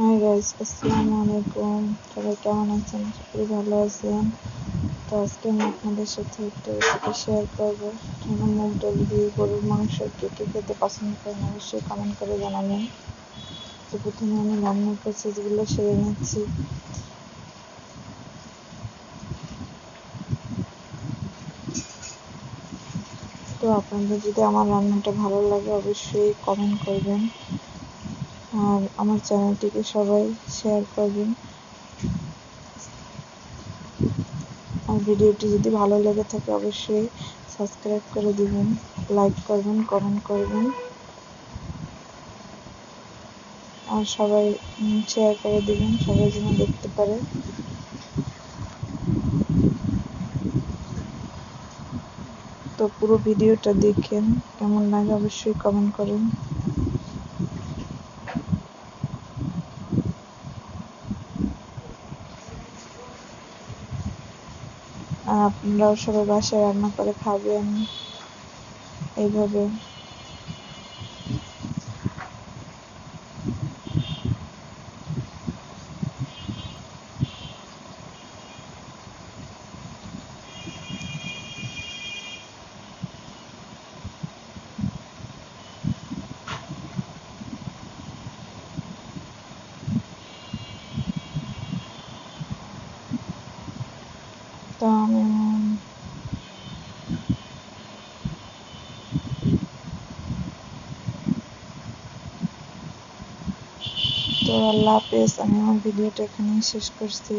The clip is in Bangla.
হাই গাইস, আসসালামু আলাইকুম। সবাই কেমন আছেন? আশা করি ভালো আছেন। তো আজকে আমি আপনাদের সাথে একটা রেসিপি শেয়ার করবো। মুগ ডাল দিয়ে গরুর মাংস কে কে খেতে পছন্দ করেন অবশ্যই কমেন্ট করে জানাবেন। তো প্রথমে আমি রান্নার প্রসেসগুলো সেরে নিচ্ছি। তো আপনাদের যদি আমার রান্নাটা ভালো লাগে অবশ্যই কমেন্ট করবেন আর আমার চ্যানেলটিকে সবাই শেয়ার করবেন। আর ভিডিওটি যদি ভালো লেগে থাকে অবশ্যই সাবস্ক্রাইব করে দিবেন, লাইক করবেন, কমেন্ট করবেন আর সবাই শেয়ার করে দিবেন, সবাই যেন দেখতে পারে। তো পুরো ভিডিওটা দেখেন, কেমন লাগে অবশ্যই কমেন্ট করেন। আর আপনারাও সবাই বাসায় রান্না করে খাবেন এইভাবে। তো আল্লাহ হাফেজ। আমি আমার ভিডিওটা এখানেই শেষ করছি।